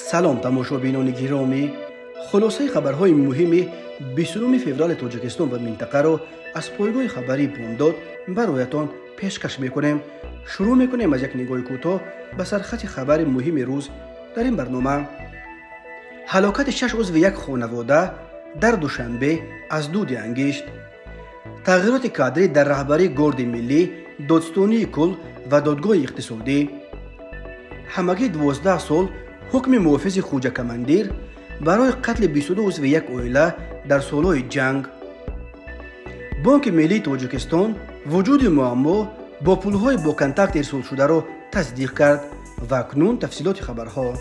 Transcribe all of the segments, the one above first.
سلام تماشابینان گرامی، خلاصه خبرهای مهم 29 فوریه تاجیکستان و منطقه را از پایگاه خبری بامداد برایتان پیشکش میکنیم. شروع میکنیم از یک نگاه کوتاه به سرخط خبر مهم روز در این برنامه. هلاکت 6 عضو یک خانواده در دوشنبه از دود انگشت. تغییرات کادری در رهبری گارد ملی، دادستانی کل و دادگاه اقتصادی. همگی 12 سال حکم محافظ خوجه کماندیر برای قتل 22 عضو یک عائله در سالهای جنگ. بانک ملی تاجیکستان وجود معما با پولهای با کنتاکت ارسال شده را تصدیق کرد و اکنون تفصیلات خبرها.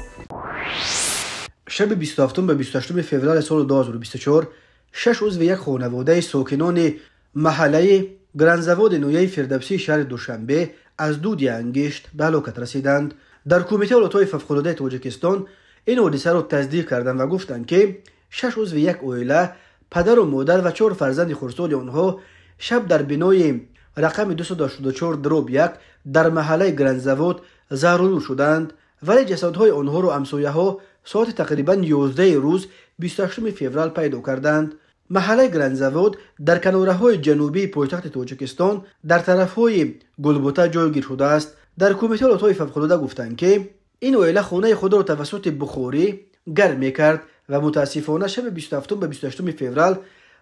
شب 27 و 28 فوریه سال 2024 6 عضو یک خانواده ساکنان محله گرانزواد نویه فردوسی شهر دوشنبه از دود انگشت به هلاکت رسیدند. در کمیته ولایت‌های فوق‌العاده تاجیکستان این حادثه را تصدیق کردند و گفتند که 6 عضو یک عائله، پدر و مادر و 4 فرزند خردسال آنها شب در بنای رقم 284/1 در محله گرانزواد زهرآلود شدند، ولی جسدهای آنها را همسایه‌ها ساعت تقریبا 11 روز 28 فوریه پیدا کردند. محله گرانزواد در کناره‌های جنوبی پایتخت تاجیکستان در طرف‌های گلبوته جایگیر شده است. در کمیته ولایت‌های فوق‌العاده گفتند که این عائله خانه خود را توسط بخاری گرم می‌کرد و متاسفانه شب 27 و 28 فوریه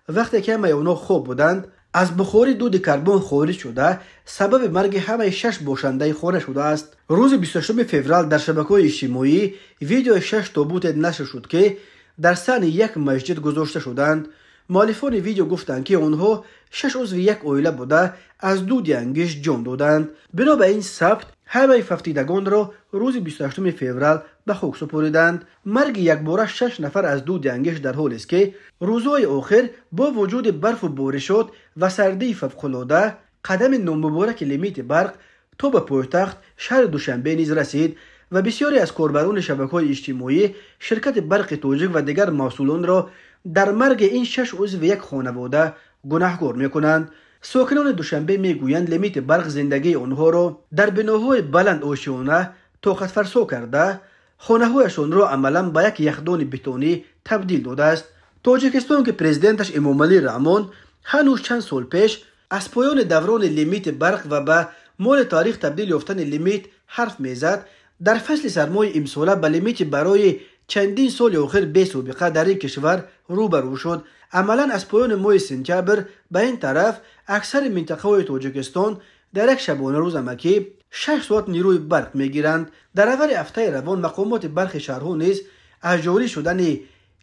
وقتی که همه آنها خواب بودند از بخاری دود کربن خارج شده سبب مرگ همه 6 باشنده خانه شده است. روز 28 فوریه در شبکه‌های اجتماعی ویدیو 6 تابوت نشر شد که در صحن یک مسجد گذاشته شدند. مؤلفان ویدیو گفتند که آنها 6 عضو یک عائله بوده از دود انگشت جان دادند. بنا به این ثبت همه ففتیدگان را روز 28 فوریه به خاک سپردند. مرگ یکباره 6 نفر از دود انگشت در حالی است که روزهای آخر با وجود برف و بارشات و سردی فوق‌العاده قدم نامبارک لیمیت برق تا به پایتخت شهر دوشنبه نیز رسید و بسیاری از کاربران شبکه‌های اجتماعی شرکت برق تاجیک و دیگر مسئولان را در مرگ این 6 عضو یک خانواده گناهکار می‌کنند. ساکنان دوشنبه میگویند لیمیت برق زندگی آنها را در بناهای بلند آشیانه طاقت فرسا کرده خانه‌هایشان را عملاً به یک یخدان بتونی تبدیل داده است. تاجیکستان که پرزیدنتش امامعلی رحمان هنوز چند سال پیش از پایان دوران لیمیت برق و به مال تاریخ تبدیل یافتن لیمیت حرف میزد، در فصل سرمای امساله به لیمیت برای چندین سال آخر بی سابقه در این کشور روبرو شد. عملاً از پایان ماه سپتامبر به این طرف اکثر منطقه های تاجیکستان در یک شبانه روز امکی 6 ساعت نیروی برق میگیرند. در اول هفته روان مقامات برق شهرها نیز از جاری شدن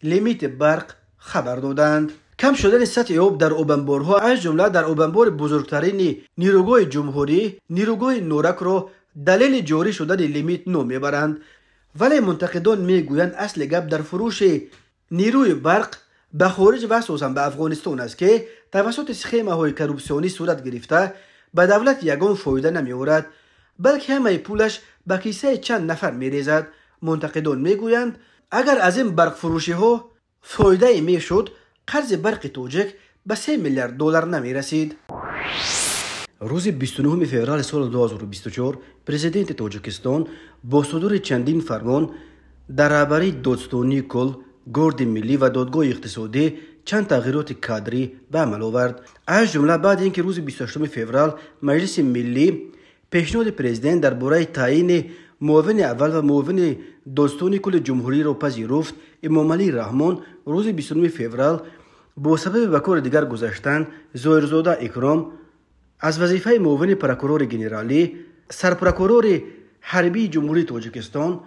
لیمیت برق خبر دادند. کم شدن سطح آب در آبانبارها از جمله در آبانبار بزرگترین نیروگاه جمهوری نیروگاه نورک را دلیل جاری شدن لیمیت نام میبرند، ولی منتقدان میگویند اصل گپ در فروش نیروی برق به خارج و اساساً به افغانستان است که توسط سخیمه‌های کروپسیونی صورت گرفته به دولت یگان فایده نمی‌آورد، بلکه همه پولش به کیسه چند نفر می‌ریزد. منتقدان میگویند اگر از این برق فروشی ها فایده میشد قرض برق تاجیک به 3 میلیارد دلار نمی‌رسید. روز 29 فوریه سال 2024 پرزیدنت تاجیکستان با صدور چندین فرمان در رهبری دادستانی کل، گارد ملی و دادگاه اقتصادی چند تغییرات کادری به عمل آورد. از جمله بعد اینکه روز 28 فوریه مجلس ملی پیشنهاد پرزیدنت درباره تعیین معاون اول و معاون دادستانی کل جمهوری را پذیرفت، امامعلی رحمان روز 29 فوریه با سبب به کار دیگر گذاشتن ظاهرزاده اکرام از وظیفه معاون پروکورور گنرالی، سرپروکورور حربی جمهوری تاجیکستان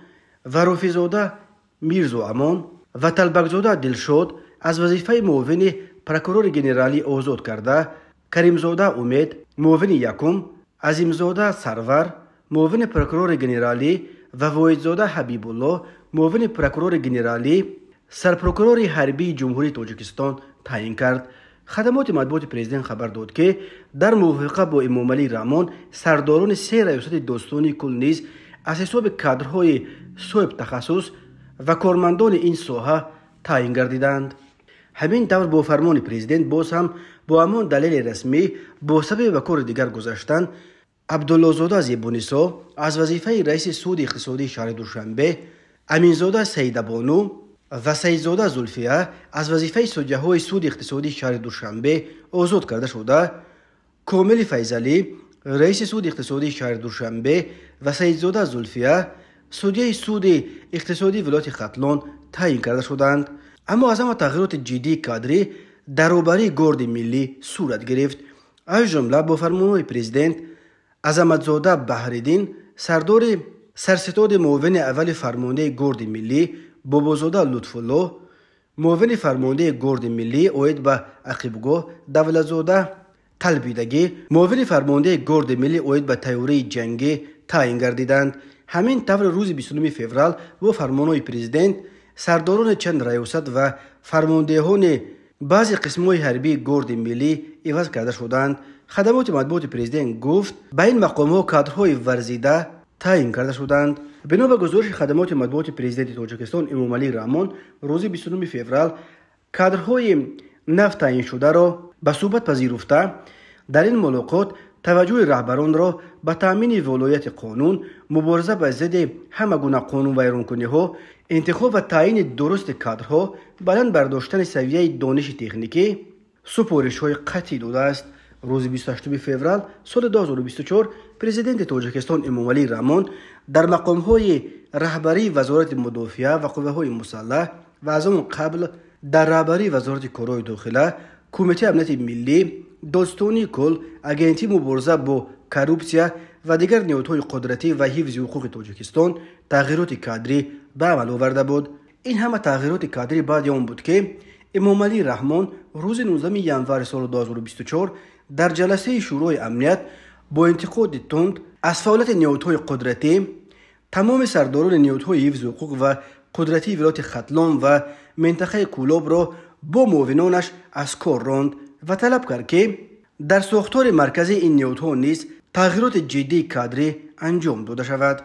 و رفیع‌زاده میرزا امان و طلبک‌زاده دلشاد از وظیفه معاون پروکورور گنرالی آزاد کرده، کریمزاده امید معاون یکم، عظیمزاده سرور معاون پروکورور گنرالی و واحدزاده حبیب الله معاون پروکورور گنرالی سرپروکورور حربی جمهوری تاجیکستان تعیین کرد. خدمات مطبوعات پرزیدنت خبر داد که در موافقه با امامعلی رحمان سرداران 3 ریاست دادستانی کل نیز از حساب کادرهای صاحب تخصص و کارمندان این ساحه تعیین گردیدند. همین طور با فرمان پرزیدنت باز هم با همان دلیل رسمی با سبب به کار دیگر گذاشتن عبدالله زاده زیبونیسا از وظیفه رئیس سود اقتصادی شهر دوشنبه امینزاده سیدبانو و سیدزاده زلفیه از وظیفه سودیه‌های سود اقتصادی شهر دوشنبه آزاد کرده شده. کامل فیضلی رئیس سود اقتصادی شهر دوشنبه و سیدزاده زلفیه سودیه سود اقتصادی ولایت ختلان تعیین کرده شدند. اما از همه تغییرات جدی کادری درباره گارد ملی صورت گرفت. از جمله با فرمانهای پرزیدنت عظمتزاده بحرالدین سرستاد معاون اول فرمانده گارد ملی، بابازاده لطفالله معاون فرمانده گارد ملی اوید به عقیبگاه، دولتزاده طلبیدگی معاون فرمانده گارد ملی اوید به تیوری جنگی تعیین گردیدند. همین طور روز 29 فوریه با فرمانهای پرزیدنت سرداران چند ریاست و فرماندهان بعضی قسم‌های حربی گارد ملی عوض کرده شدند. خدمات مطبوعات پرزیدنت گفت به این مقام‌ها کادرهای ورزیده تعیین کرده شدند. بنا به گزارش خدمات مطبوعات پرزیدنت تاجیکستان امامعلی رحمان روز 29 فوریه کادرهای نفت تعیین شده را به صحبت پذیرفته در این ملاقات توجه رهبران را به تامین ولایت قانون، مبارزه با ضد همه گونه قانون ویرانکنی‌ها، انتخاب و تعیین درست کادرها، بلند برداشتن سویه دانش تکنیکی سپارش‌های قطعی داده است. روز 28 فوریه سال 2024 پرزیدنت تاجیکستان امامعلی رحمان در مقام‌های رهبری وزارت مدافعه و قوه‌های مسلح و از آن قبل در رهبری وزارت کارهای داخله، کمیته امنیت ملی، دادستانی کل، اگنتی مبارزه با کروپسیا و دیگر نهادهای قدرتی و حفظ حقوق تاجیکستان تغییرات کادری به عمل آورده بود. این همه تغییرات کادری بعد آن بود که امامعلی رحمان روز 19 ژانویه سال 2024 در جلسه شورای امنیت با انتقاد تند از فعالیت نهادهای قدرتی تمام سرداران نهادهای حفظ حقوق و قدرتی ولایت ختلان و منطقه کولاب را با معاونانش از کار راند و طلب کرد که در ساختار مرکزی این نهادها نیز تغییرات جدی کادری انجام داده شود.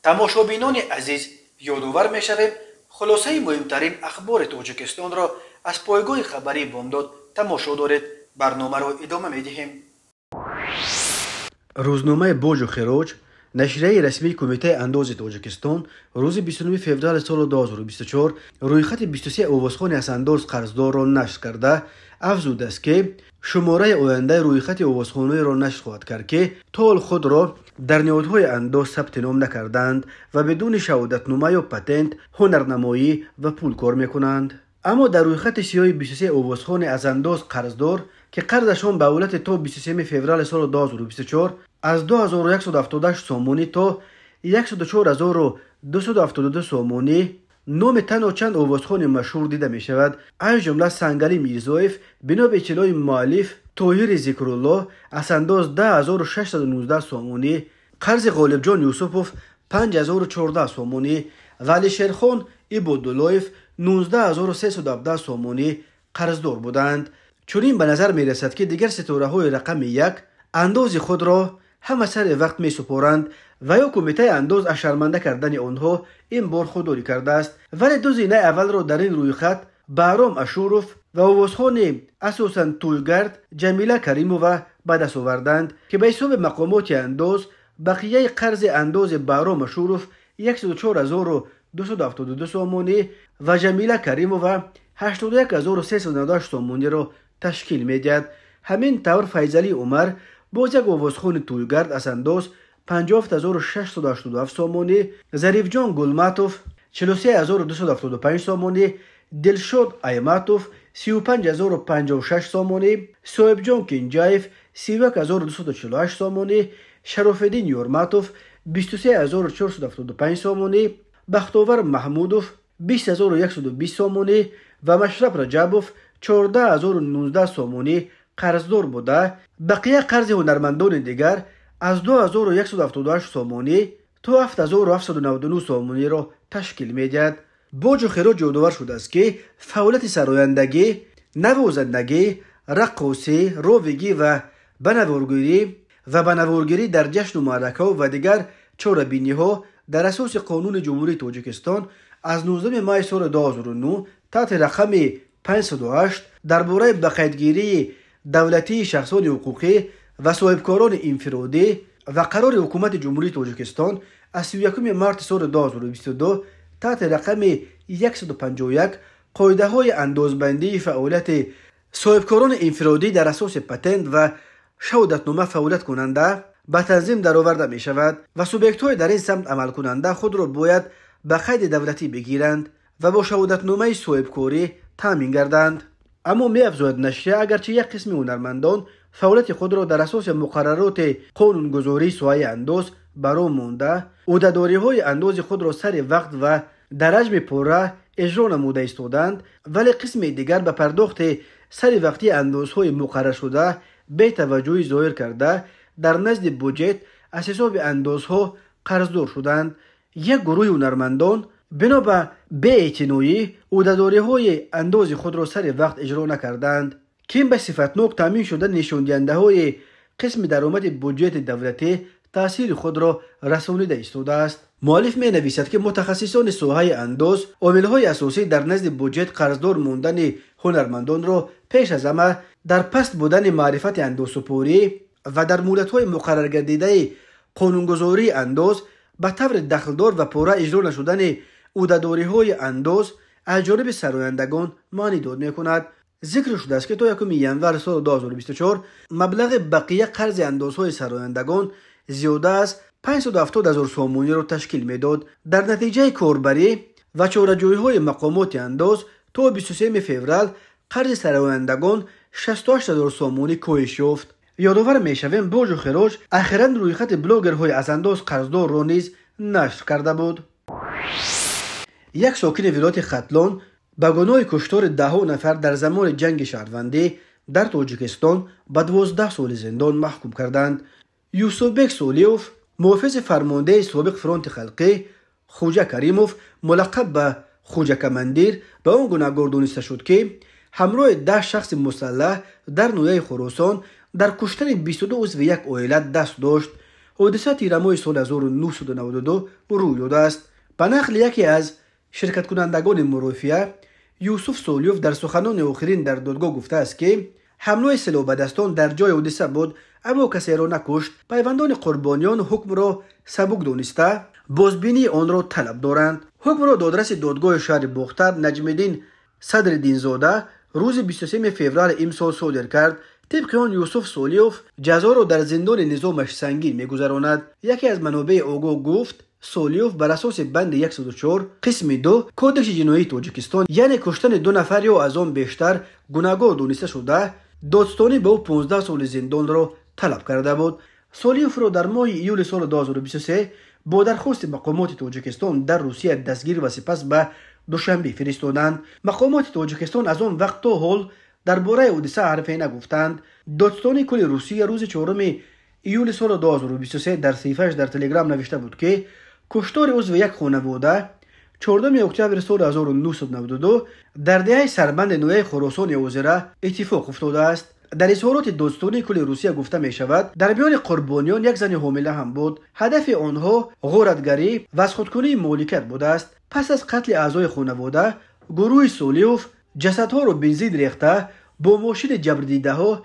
تماشابینان عزیز، یادآور می‌شویم خلاصه مهمترین اخبار تاجیکستان را از پایگاه خبری بامداد تماشا دارید. برنامه را ادامه می‌دهیم. روزنامه باج و خراج نشریه رسمی کمیته انداز تاجیکستان روز 29 فوریه سال 2024 رویخط 23 آوازخوان از انداز قرضدار را نشر کرده افزوده است که شماره آینده رویخط آوازخوان‌های را نشر خواهد کرد که تا خود را در نهادهای انداز ثبت نام نکردند و بدون شهادتنامه یا پتنت، هنرنمایی و پول کار میکنند. اما در رویخط سیاه 23 آوازخوان از انداز قرضدار که قرضشان به اولت تا 23 فوریه سال 2024 از 2178 سامانی تا 104272 سامانی نام تن و چند آوازخوان مشهور دیده می شود. از جمله سنگلی میرزایف بنا به اطلاع مؤلف طاهر ذکرالله از انداز 10619 سامانی، قرض غالب جان یوسفوف 5014 سامانی و علی شیرخان عباداللهیف 19317 سامانی قرضدار بودند. چنین به نظر می رسد که دیگر ستاره های رقم 1 انداز خود را همه سر وقت می سپارند و یا کمیته انداز از شرمنده کردن آنها این بار خودداری کرده است. ولی دو زینه اول را در این روی خط بهرام اشوروف و آوازخوان اساساً تویگرد جمیله کریمووا به دست آوردند که به حساب مقامات انداز بقیه قرض انداز بهرام اشوروف 104272 سامانی و جمیله کریمووا 81398 سامانی را تشکیل می‌دهد. همین طور فیضلی عمر باز یک آوازخوان تویگرد از انداز 57687 سامانی، ظریف جان گلماتوف 43275 سامانی، دلشاد ایماتوف 35056 سامانی، صاحب جان کنجایف 31248 سامانی، شرافالدین یورماتوف 23475 سامانی، بختاور محمودوف 20120 سامانی و مشرف رجبوف 14019 سامانی قرضدار بوده. بقیه قرض هنرمندان دیگر از 2178 سامانی تا 7799 سامانی را تشکیل می‌دهد. باج و خراج یادآور شده است که فعالیت سرایندگی، نوازندگی، رقاصی، راویگی و بنوارگیری در جشن و معرکه‌ها و دیگر چاره‌بینی‌ها در اساس قانون جمهوری تاجیکستان از 19 مای سال 2009 تحت رقم 508 درباره بقیدگیری دولتی شخصان حقوقی و صاحبکاران انفرادی و قرار حکومت جمهوری تاجیکستان از 31 مارس سال 2022 تحت رقم 151 قاعده های اندازبندی فعالیت صاحبکاران انفرادی در اساس پتنت و شهادتنامه فعالیت کننده به تنظیم درآورده می شود و سوبیکت های در این سمت عمل کننده خود را باید به قید دولتی بگیرند و با شهادتنامه صاحبکاری تامین گردند. اما می افزاید نشریه اگرچه یک قسم هنرمندان فعالیت خود را در اساس مقررات قانونگذاری سایه انداز برو مانده، عهده‌داری های انداز خود را سر وقت و در حجم پوره اجرا نموده ایستادند، ولی قسم دیگر به پرداخت سر وقتی اندازهای مقرر شده بی توجهی ظاهر کرده در نزد بودجت از حساب اندازها قرضدار شدند. یک گروه هنرمندان بنا به بی‌اعتنایی عهده‌داری های انداز خود را سر وقت اجرا نکردند که این به صفتناک تامین شده نشان دهنده های قسم درآمد بودجت دولتی تاثیر خود را رسانیده ایستاده است. مؤلف می نویسد که متخصصان ساحه انداز عامل‌های اساسی در نزد بودجت قرضدار ماندن هنرمندان را پیش از همه در پست بودن معرفت اندازسپاری و در مهلت‌های مقرر گردیده قانونگذاری انداز به طور دخلدار و پوره اجرا نشدن عهده‌داری‌های انداز از جانب سرایندگان معنی داد می‌کند. ذکر شده است که تا 1 ژانویه سال 2024 مبلغ بقیه قرض اندازهای سرایندگان زیاده از 570,000 سامانی را تشکیل میداد. در نتیجه کاربری و چاره‌جویی‌های مقامات انداز تا 23 فوریه قرض سرایندگان 68,000 سامانی کاهش یافت. یادآور میشویم برج خراج اخیراً روی خط بلاگرهای از انداز قرضدار را نیز نشر کرده بود. یک ساکن ولایت ختلان به گناه کشتار 10 نفر در زمان جنگ شهروندی در تاجیکستان به 12 سال زندان محکوم کردند. یوسفبک سولیوف محافظ فرمانده سابق فرانت خلقی خوجه کریموف ملقب به خوجه کماندیر به آن گناهکار دانسته شد که همراه 10 شخص مسلح در ناحیه خراسان در کشتن 22 عضو یک عائله دست داشت. حادثه تیر ماه سال 1992 روی داده است. به نقل یکی از شرکت کنندگان مرافعه، یوسف سولیوف در سخنان آخرین در دادگاه گفته است که حمله سلاح به دستان در جای حادثه بود اما کسی را نکشت. پیوندان قربانیان حکم را سبک دانسته بازبینی آن را طلب دارند. حکم را دادرس دادگاه شهر باختر نجم‌الدین صدرالدین‌زاده روز 23 فوریه امسال صادر کرد. طبق آن یوسف سولیوف جزا را در زندان نظامش سنگین می‌گذراند. یکی از منابع آگاه گفت سولیوف بر اساس بند 104 قسم 2 کدکس جنایی تاجیکستان یعنی کشتن 2 نفر یا از آن بیشتر گناهکار دانسته شده دادستانی به او 15 سال زندان را طلب کرده بود. سولیوف را در ماه ایول سال 2023 با درخواست مقامات تاجیکستان در روسیه دستگیر و سپس به دوشنبه فرستادند. مقامات تاجیکستان از آن وقت تا حال درباره حادثه حرفی نگفتند. دادستانی کل روسیه روز 4 ایول سال 2023 در صفحه‌اش در تلگرام نوشته بود که کشتار عضو یک خانواده 14 اکتبر سال 1992 در دهه سربند نوحه خراسان اوزره اتفاق افتاده است. در اظهارات دادستانی کل روسیه گفته می شود در میان قربانیان یک زن حامله هم بود. هدف آنها غارتگری و از خودکنی مالکیت بوده است. پس از قتل اعضای خانواده گروه سولیوف جسدها را بنزین ریخته با ماشین جبردیده ها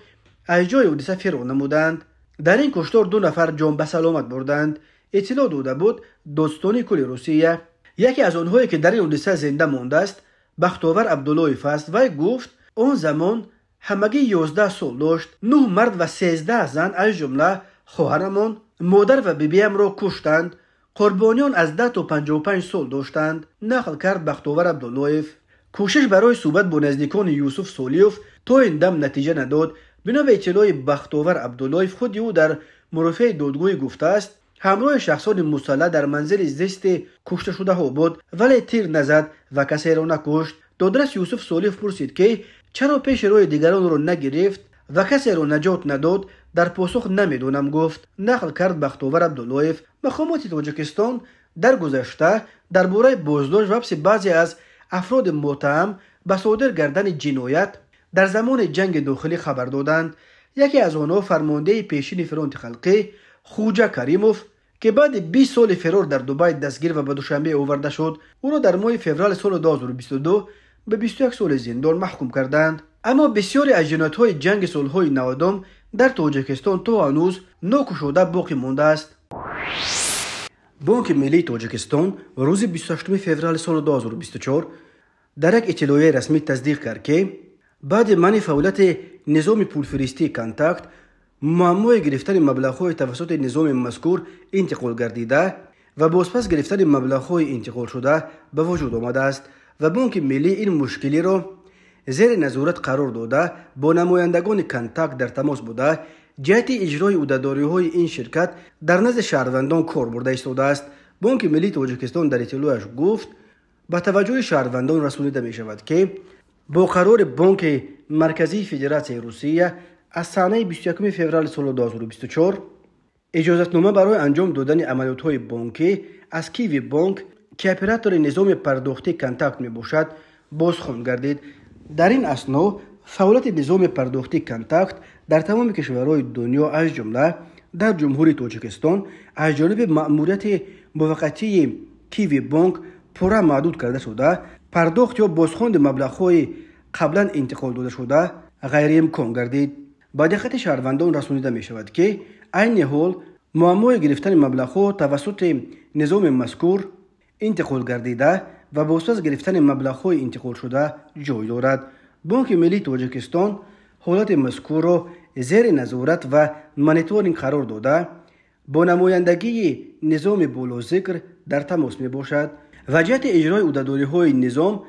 از جای حادثه فرار نمودند. در این کشتار 2 نفر جان به سلامت بردند. اطلاع داده بود دادستانی کل روسیه. یکی از آنهایی که در این حادثه زنده مانده است بختاور عبداللهیف است. وی گفت آن زمان همگی 11 سال داشت. 9 مرد و 13 زن از جمله خواهرمان، مادر و بیبیم را کشتند. قربانیان از 10 تا 55 سال داشتند. نقل کرد بختاور عبداللهیف. کوشش برای صحبت با نزدیکان یوسف سولیوف تا این دم نتیجه نداد. بنا به اطلاع بختاور عبداللهیف خود او در مرافع دادگاهی گفته است همراه شخصان مسلح در منزل زیست کشته شده ها بود ولی تیر نزد و کسی را نکشت. دادرس یوسف سولیوف پرسید که چرا پیش روی دیگران را نگرفت و کسی را نجات نداد. در پاسخ نمیدونم گفت. نقل کرد بختاور عبداللهیف. مقامات تاجیکستان در گذشته درباره بازداشت و حبس بعضی از افراد متهم به صادر کردن جنایت در زمان جنگ داخلی خبر دادند. یکی از آنها فرمانده پیشین فرانت خلقی خوجه کریموف که بعد 20 سال فرار در دبی دستگیر و به دوشنبه آورده شد. او را در ماه فوریه سال 2022 به 21 سال زندان محکوم کردند. اما بسیاری از جنایت‌های جنگ سال‌های 90 در تاجیکستان تا هنوز ناگشوده باقی مانده است. بانک ملی تاجیکستان روز 28 فوریه سال 2024 در یک اطلاعیه رسمی تصدیق کرد که بعد منع فعالیت نظام پولفرستی کانتاکت معمای گرفتن مبلغ‌های توسط نظام مذکور انتقال گردیده و بازپس گرفتن مبلغ‌های انتقال شده به وجود آمده است و بانک ملی این مشکلی را زیر نظارت قرار داده با نمایندگان کانتاکت در تماس بوده جهت اجرای عهده‌داری‌های این شرکت در نزد شهروندان کار برده ایستاده است. بانک ملی تاجیکستان در اطلاعش گفت با توجه شهروندان رسانیده می شود که با قرار بانک مرکزی فدراسیون روسیه از صحنه 21 فوریه سال 2024 اجازتنامه برای انجام دادن عملیات‌های بانکی از کیوی بانک که اپراتور نظام پرداختی کانتاکت می باشد بازخوان گردید. در این اثنا فعالیت نظام پرداختی کانتاکت در تمام کشورهای دنیا از جمله در جمهوری تاجیکستان از جانب مأموریت موقتی کیوی بانک پورا محدود کرده شده، پرداخت یا بازخواند مبلغ‌های قبلا انتقال داده شده غیر امکان گردید. با دقت شهروندان رسانیده می شود که عین حال معمای گرفتن مبلغ‌ها توسط نظام مذکور انتقال گردیده و بازپس گرفتن مبلغ‌های انتقال شده جای دارد. بانک ملی تاجیکستان حالت مذکور را زیر نظارت و مانیتورینگ قرار داده با نمایندگی نظام بالا ذکر در تماس می باشد و جهت اجرای عهده‌داری‌های نظام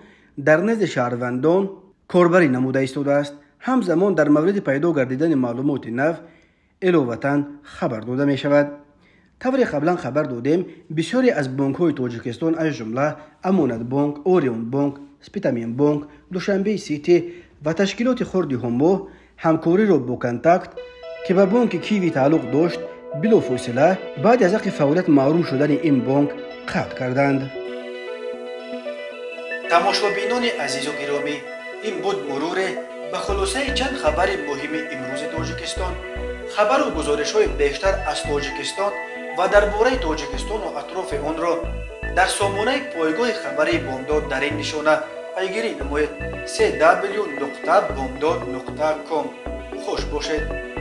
در نزد شهروندان کاربری نموده ایستاده است. همزمان در مورد پیدا گردیدن معلومات نو علاوه‌اً خبر داده می شود. طوری قبلا خبر دادیم بسیاری از بانک‌های تاجیکستان از جمله امانت بانک، اوریون بانک، سپیتامین بانک، دوشنبه سیتی و تشکیلات خردی همو همکاری را با کانتاکت که به بانک کیوی تعلق داشت بلافاصله بعد از حق فعالیت محروم شدن این بانک قطع کردند. تماشاچیان عزیز و گرامی، این بود مرور به خلاصه چند خبر مهم امروز تاجیکستان. خبر و گزارش‌های بیشتر از تاجیکستان و درباره تاجیکستان و اطراف آن را در سامانه پایگاه خبری بامداد در این نشانه پیگیری نمایید: www.bamdad.com. خوش باشید.